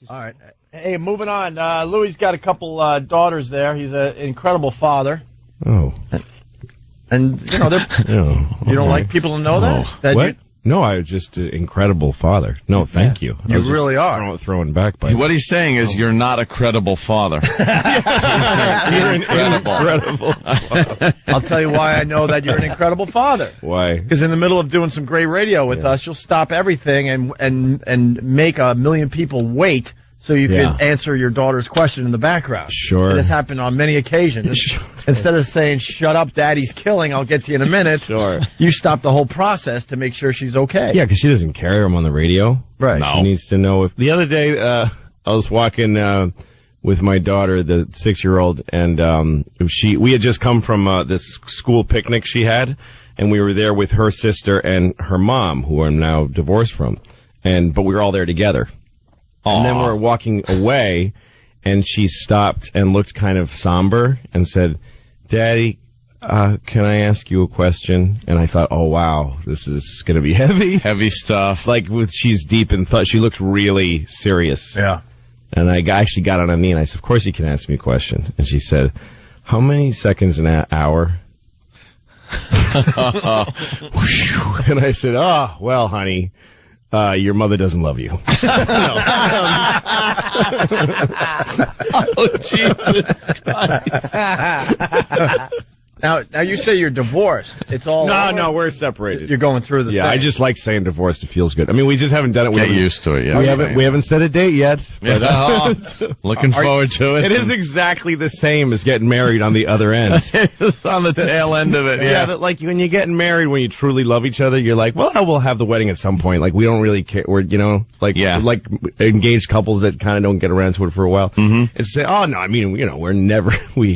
All right. Hey, moving on. Louis's got a couple daughters there. He's an incredible father. Oh. And, you know, you don't like people to know that? What? No, I was just an incredible father. No, thank you. You really are. Throwing back by. See, what he's saying is you're not a credible father. You're incredible. I'll tell you why I know that you're an incredible father. Why? Because in the middle of doing some great radio with us, you'll stop everything and make 1 million people wait so you can answer your daughter's question in the background. Sure. It has happened on many occasions. Instead of saying, shut up, daddy's killing, I'll get to you in a minute. Sure. You stop the whole process to make sure she's okay. Yeah, because she doesn't care I'm on the radio. Right. No. She needs to know if... The other day, I was walking with my daughter, the 6-year-old, and we had just come from this school picnic she had, and we were there with her sister and her mom, who I'm now divorced from. But we were all there together. Aww. And then we were walking away, and she stopped and looked kind of somber and said, Daddy, can I ask you a question? And I thought, oh, wow, this is going to be heavy. Heavy stuff. Like, she's deep in thought. She looks really serious. Yeah. And I actually got on a knee, and I said, of course you can ask me a question. And she said, how many seconds an hour? And I said, oh, well, honey, your mother doesn't love you. Oh, Jesus Christ. Now you say you're divorced. It's all No, we're separated. You're going through the thing. I just like saying divorced. It feels good. I mean, we just haven't done it. Get used to it, yeah. We haven't set a date yet. But, looking forward to it. It is exactly the same as getting married on the other end. It's on the tail end of it, yeah. That, like, when you're getting married, when you truly love each other, you're like, well, we'll have the wedding at some point. Like, we don't really care. We're, like engaged couples that kind of don't get around to it for a while. Mm-hmm. It's say, oh, no, I mean, we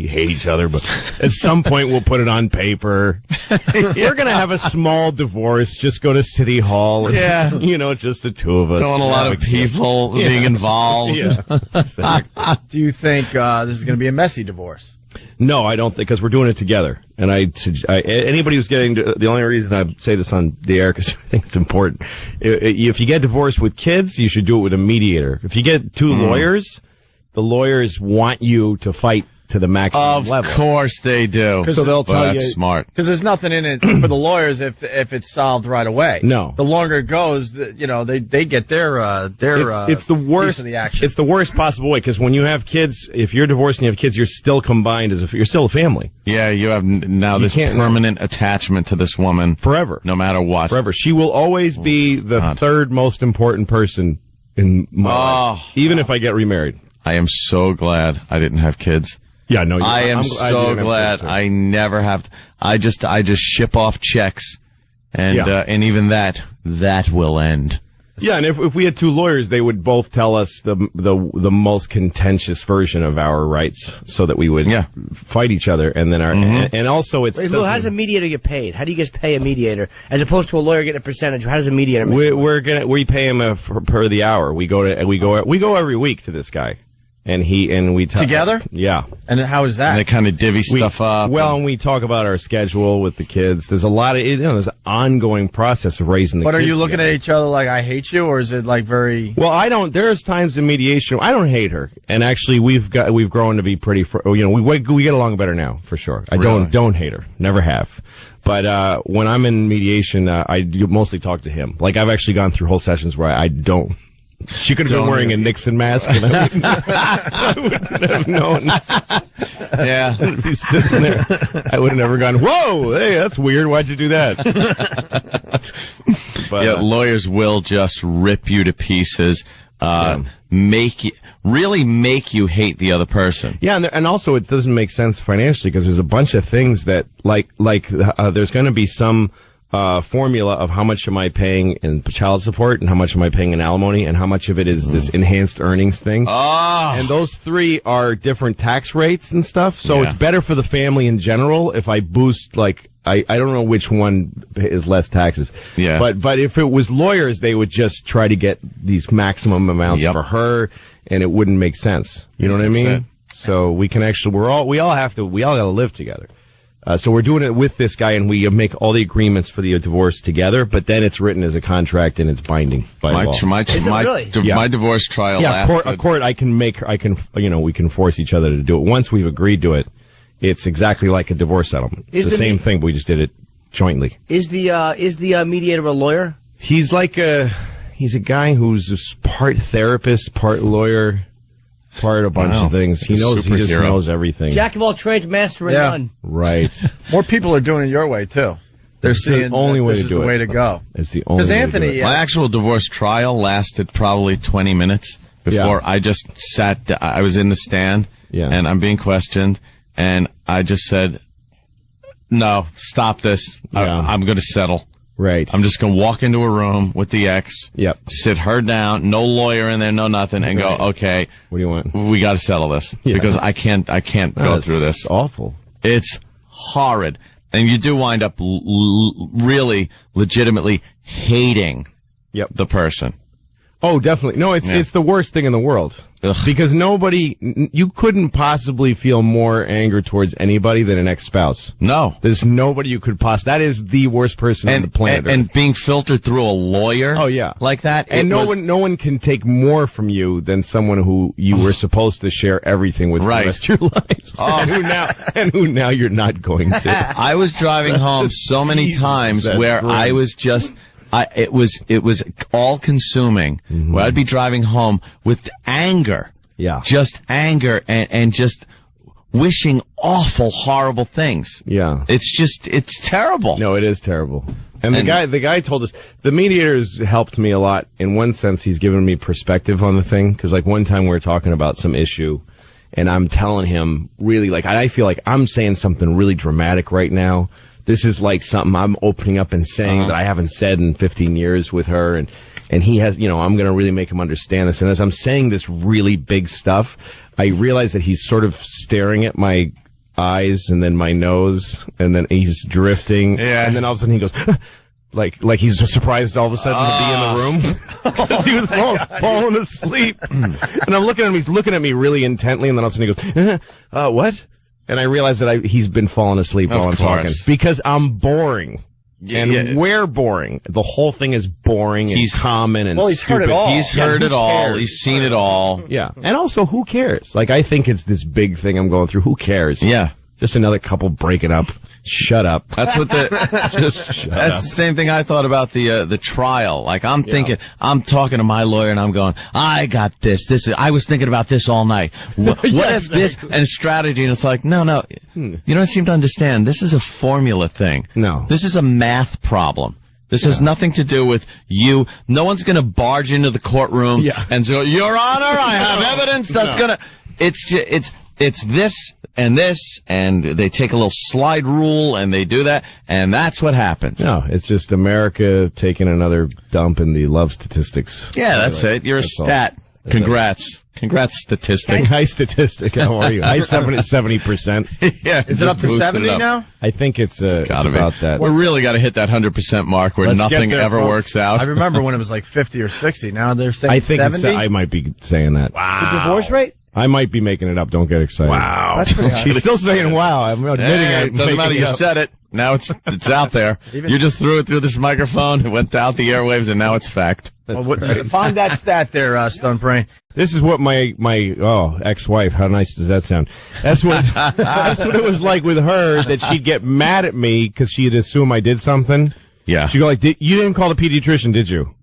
hate each other, but at some point we'll put it on paper. We're going to have a small divorce, just go to City Hall. Yeah. Just the two of us. Don't want a lot of people being involved. Yeah. Do you think this is going to be a messy divorce? No, I don't think, because we're doing it together. And anybody who's the only reason I say this on the air, because I think it's important, if you get divorced with kids, you should do it with a mediator. If you get two lawyers, the lawyers want you to fight to the maximum level. Of course they do. So they'll tell you. That's smart. Because there's nothing in it for the lawyers if it's solved right away. No. The longer it goes, they get their it's the worst piece of the action. It's the worst possible way, because when you have kids, if you're divorced and you have kids, you're still combined you're still a family. Yeah, you have now this permanent attachment to this woman forever, no matter what. Forever. She will always be the third most important person in my life, even if I get remarried. I am so glad I didn't have kids. Yeah, no, I am so glad I never have. I just ship off checks, and even that will end. Yeah, and if we had two lawyers, they would both tell us the most contentious version of our rights, so that we would fight each other, and then and also it's. Wait, Lou, how does a mediator get paid? How do you guys pay a mediator as opposed to a lawyer getting a percentage? How does a mediator? We pay him per the hour. We go every week to this guy. And we together? Yeah. And how is that? And they kind of divvy stuff up. Well, and we talk about our schedule with the kids. There's a lot of, there's an ongoing process of raising the kids. But are you looking at each other like, I hate you, or is it like very... Well, there's times in mediation, I don't hate her. And actually, we've grown to be pretty, we get along better now, for sure. I don't hate her. Never have. But, when I'm in mediation, I mostly talk to him. Like, I've actually gone through whole sessions where I don't. She could have been wearing a Nixon mask, and I wouldn't have known. Yeah. I'd be sitting there. I would have never gone, whoa, hey, that's weird. Why'd you do that? But, lawyers will just rip you to pieces, make you hate the other person. Yeah, and also it doesn't make sense financially, because there's a bunch of things that, there's going to be some formula of how much am I paying in child support, and how much am I paying in alimony, and how much of it is this enhanced earnings thing. Oh. And those three are different tax rates and stuff, so it's better for the family in general if I boost, I don't know which one is less taxes. Yeah. But if it was lawyers, they would just try to get these maximum amounts for her, and it wouldn't make sense. You know what I mean? So we can actually, we all gotta live together. So we're doing it with this guy, and we make all the agreements for the divorce together, but then it's written as a contract and it's binding by law. My divorce trial lasted. A court, we can force each other to do it. Once we've agreed to it, it's exactly like a divorce settlement. It's the same thing, but we just did it jointly. Is the mediator a lawyer? He's he's a guy who's just part therapist, part lawyer, part a bunch of things. He just knows everything. Jack of all trades, master of none. Right. More people are doing it your way too. They're seeing the only way this to do is the way to go. It's the only way Anthony, to do it. My actual divorce trial lasted probably 20 minutes before I just sat. I was in the stand, and I'm being questioned, and I just said, "No, stop this. I'm going to settle." Right. I'm just going to walk into a room with the ex, sit her down, no lawyer in there, no nothing, and go, okay, what do you want? We got to settle this because I can't go through this. It's awful. It's horrid. And you do wind up really legitimately hating the person. Oh, definitely. No, it's the worst thing in the world. Ugh. Because you couldn't possibly feel more anger towards anybody than an ex-spouse. No. There's nobody you could that is the worst person on the planet. And being filtered through a lawyer. Oh, yeah. Like that. And no one can take more from you than someone who you were supposed to share everything with the rest of your life. Who now you're not going to. I was driving home so many times where I was just... it was all consuming. Mm-hmm. Where I'd be driving home with anger. Yeah. Just anger and just wishing awful, horrible things. Yeah. It's terrible. No, it is terrible. And the guy told us, the mediator's helped me a lot. In one sense, he's given me perspective on the thing. Cause like one time we were talking about some issue and I'm telling him really I feel like I'm saying something really dramatic right now. This is like something I'm opening up and saying that I haven't said in 15 years with her. And he has, I'm going to really make him understand this. And as I'm saying this really big stuff, I realize that he's sort of staring at my eyes and then my nose and then he's drifting. Yeah. And then all of a sudden he goes, like he's just surprised all of a sudden to be in the room. Because he was falling asleep. And I'm looking at him, he's looking at me really intently and then all of a sudden he goes, what? And I realized that he's been falling asleep while I'm talking. Because I'm boring. And we're boring. The whole thing is boring and common and he's stupid. Heard it all. He's heard it all. He's seen it all. Yeah. And also, who cares? I think it's this big thing I'm going through. Who cares? Yeah. Just another couple breaking up. Shut up. That's what that's the same thing I thought about the trial. I'm thinking, I'm talking to my lawyer and I'm going, I got this. I was thinking about this all night. What if this and strategy? And it's like, no. You don't seem to understand. This is a formula thing. No. This is a math problem. This has nothing to do with you. No one's going to barge into the courtroom and say, Your Honor, I have evidence that's going to, it's this and this, and they take a little slide rule, and they do that, and that's what happens. No, it's just America taking another dump in the love statistics. Yeah, that's it. You're a stat. Congrats. Congrats, statistic. High statistic. How are you? High 70%. Yeah. Is it up to 70 now? I think it's about that. We really got to hit that 100% mark where nothing ever works out. I remember when it was like 50 or 60. Now they're saying 70? I might be saying that. Wow. The divorce rate? I might be making it up. Don't get excited. Wow. That's pretty high. She's still saying wow. I'm admitting it doesn't matter. You said it. Now it's out there. You just threw it through this microphone. It went out the airwaves, and now it's fact. Find that stat there, Stone Brain. This is what my ex-wife. How nice does that sound? That's what it was like with her. That she'd get mad at me because she'd assume I did something. Yeah. She'd go you didn't call the pediatrician, did you?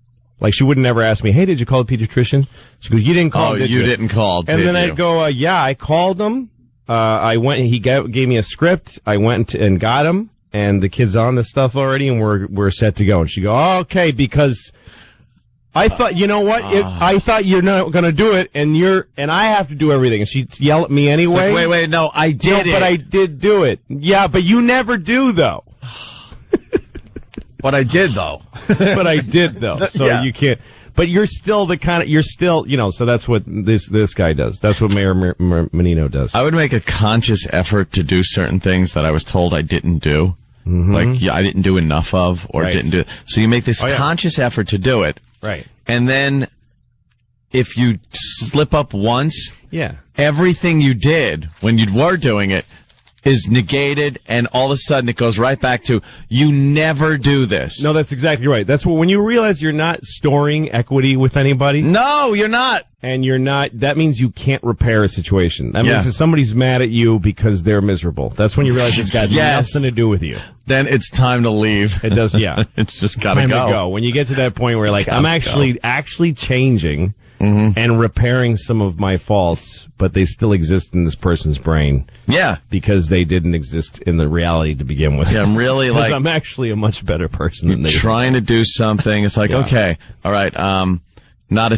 She would never ask me, hey, did you call the pediatrician? She goes, you didn't call him, did you? Didn't call, did you? And then I'd go, yeah, I called him. I went, he gave me a script. I went and got him, and the kid's on this stuff already, and we're set to go. And she'd go, okay, because I thought, you know what? I thought you're not gonna do it, and I have to do everything. And she'd yell at me anyway. Wait, no, I did it. But I did do it. Yeah, but you never do, though. But I did, though. So you can't. But you're still so that's what this guy does. That's what Mayor Menino does. I would make a conscious effort to do certain things that I was told I didn't do. Mm-hmm. I didn't do enough of, or didn't do. So you make this conscious effort to do it. Right. And then, if you slip up once, everything you did when you were doing it, is negated, and all of a sudden it goes right back to, you never do this. No, that's exactly right. That's when you realize you're not storing equity with anybody. No, you're not. And you're not, that means you can't repair a situation. That means that somebody's mad at you because they're miserable. That's when you realize it's got nothing to do with you. Then it's time to leave. It does, yeah. It's just gotta time to go. When you get to that point where like, I'm actually changing and repairing some of my faults, but they still exist in this person's brain. Yeah. Because they didn't exist in the reality to begin with. Yeah, I'm really like, I'm actually a much better person than they are. Trying to do something. It's like, okay, all right,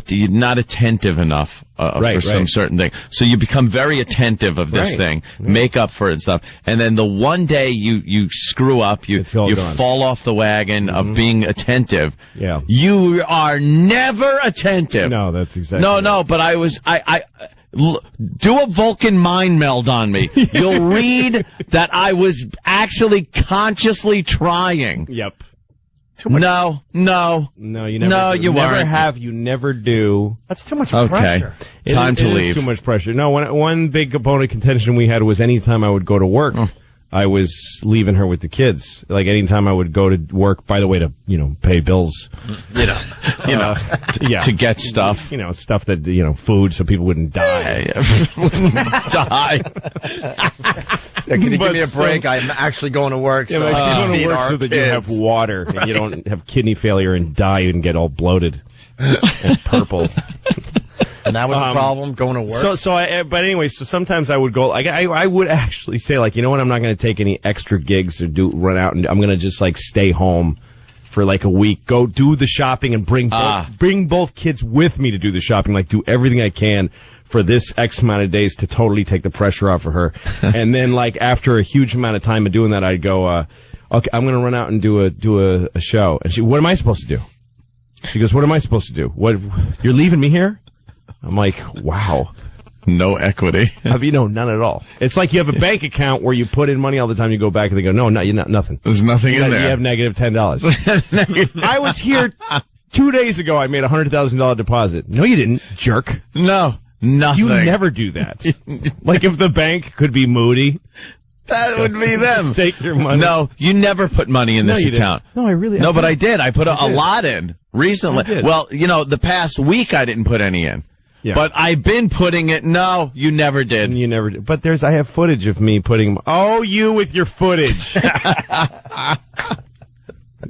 you're not attentive enough for some certain thing. So you become very attentive of this thing, make up for it and stuff. And then the one day you screw up, you fall off the wagon of being attentive. Yeah. You are never attentive. No, that's exactly right. No, but do a Vulcan mind meld on me. You'll read that I was actually consciously trying. Yep. No, you never. No, you never have. You never do. That's too much pressure. Time to leave. Too much pressure. No, one big component contention we had was anytime I would go to work, I was leaving her with the kids. Like anytime I would go to work, by the way, to pay bills, to get stuff, stuff that food, so people wouldn't die. Die. Can you give me a break? I'm actually going to work. So, going to work so that you have water and you don't have kidney failure and die and get all bloated and purple. And that was the problem, going to work? But anyway, so sometimes I would go, like, I would actually say, like, you know what, I'm not going to take any extra gigs or run out, and I'm going to just, like, stay home for, like, a week, go do the shopping and bring both kids with me to do the shopping, like, do everything I can for this X amount of days to totally take the pressure off of her. And then, like, after a huge amount of time of doing that, I'd go, okay, I'm going to run out and do a show. And what am I supposed to do? She goes, what am I supposed to do? You're leaving me here? I'm like, wow. No equity. None at all. It's like you have a bank account where you put in money all the time, you go back and they go, no, you're not, nothing. There's nothing in there. You have negative $10. I was here 2 days ago, I made a $100,000 deposit. No, you didn't, jerk. No, nothing. You never do that. Like if the bank could be moody. That would be them. Take your money. No, you never put money in this account. Didn't. No, I really. No, but I did. I put a lot in recently. Well, the past week I didn't put any in. Yeah. But I've been putting it. No, you never did. You never did. But I have footage of me putting. Oh, you with your footage. Ugh.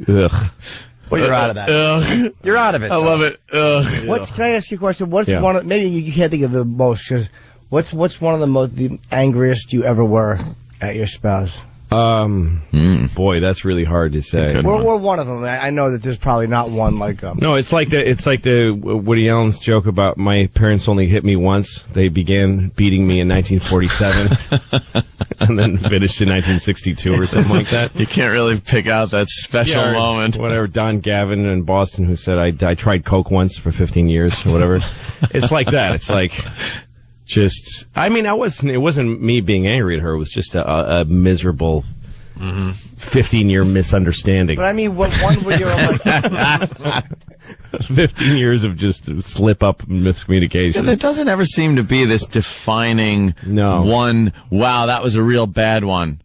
Well, you're out of that. Ugh. You're out of it. I love it. Ugh. Can I ask you a question? What's one of, maybe you can't think of the most, cause what's one of the angriest you ever were at your spouse? Boy, that's really hard to say. We're one of them. I know that there's probably not one like No, it's like the Woody Allen's joke about my parents only hit me once. They began beating me in 1947 and then finished in 1962 or something like that. You can't really pick out that special moment. Whatever, Don Gavin in Boston who said I tried coke once for 15 years or whatever. It's like that. It's like it wasn't me being angry at her. It was just a miserable 15-year misunderstanding. But I mean, what one would you like? 15 years of just slip-up miscommunication. Yeah, there doesn't ever seem to be this defining one, wow, that was a real bad one.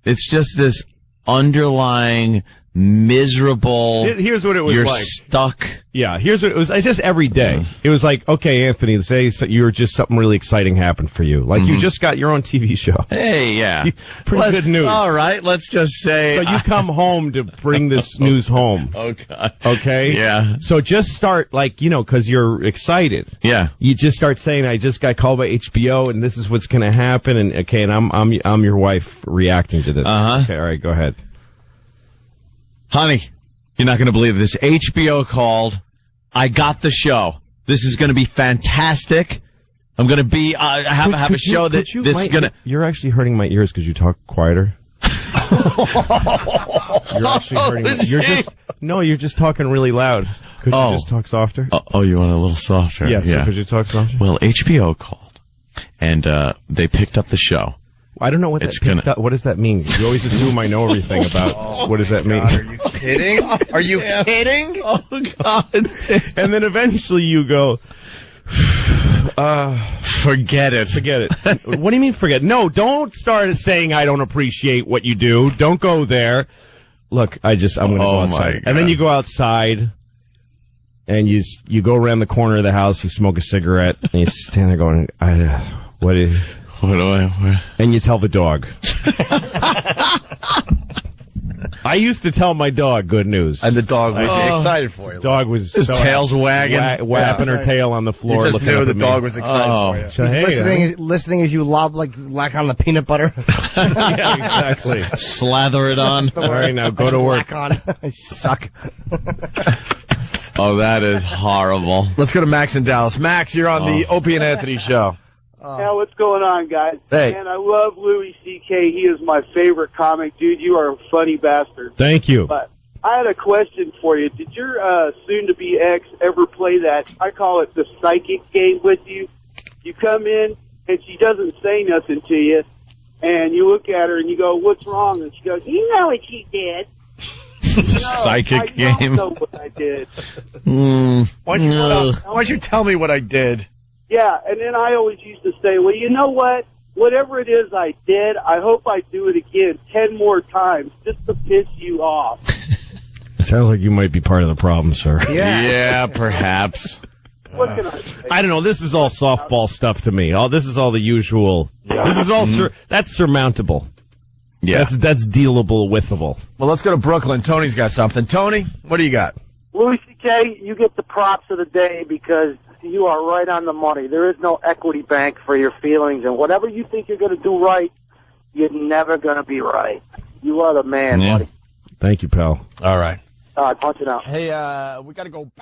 It's just this underlying miserable. Here's what it was you're like. Stuck. Yeah, here's what it was. It's just every day. It was like, okay, Anthony, say you're just something really exciting happened for you. Like you just got your own TV show. Hey, yeah. Pretty good news. All right, let's just say. So you come home to bring this news home. Okay. Okay? Yeah. So just start, because you're excited. Yeah. You just start saying, I just got called by HBO and this is what's going to happen. And okay, and I'm your wife reacting to this. Okay, all right, go ahead. Honey, you're not going to believe this. HBO called. I got the show. This is going to be fantastic. I'm going to be, have a show that this is going to. You're actually hurting my ears because you talk quieter. You're actually hurting me. You're just talking really loud. Could you just talk softer? You want a little softer? Yes, yeah. So could you talk softer? Well, HBO called. And, they picked up the show. I don't know what what does that mean? You always assume I know everything about what does that mean. Are you kidding? Are you kidding? Oh, God. And then eventually you go, Forget it. Forget it. What do you mean forget? No, don't start saying I don't appreciate what you do. Don't go there. Look, I'm going to go outside. And then you go outside, and you go around the corner of the house, you smoke a cigarette, and you stand there going, what do I... And you tell the dog. I used to tell my dog good news. And the dog would be excited for you. The dog was... His tail's wagging. Whapping her tail on the floor. You just knew the dog was excited for you. He's listening as you lob like on the peanut butter. Yeah, exactly. Slather it on. All right, now go to work. I suck. Oh, that is horrible. Let's go to Max in Dallas. Max, you're on the Opie and Anthony show. Yeah, what's going on, guys? Hey. Man, I love Louis C.K. He is my favorite comic. Dude, you are a funny bastard. Thank you. But I had a question for you. Did your soon-to-be ex ever play that, I call it the psychic game with you? You come in, and she doesn't say nothing to you, and you look at her, and you go, what's wrong? And she goes, you know what she did. Psychic game. I don't know what I did. Why'd you tell me what I did? Yeah, and then I always used to say, well, you know what? Whatever it is I did, I hope I do it again 10 more times just to piss you off. Sounds like you might be part of the problem, sir. Yeah, perhaps. What can I say? I don't know. This is all softball stuff to me. This is all the usual. Yeah. This is all that's surmountable. Yeah. That's dealable withable. Well, let's go to Brooklyn. Tony's got something. Tony, what do you got? Louis C.K., you get the props of the day because you are right on the money. There is no equity bank for your feelings, and whatever you think you're going to do right, you're never going to be right. You are the man, buddy. Thank you, pal. All right. All right, punch it out. Hey, we got to go back.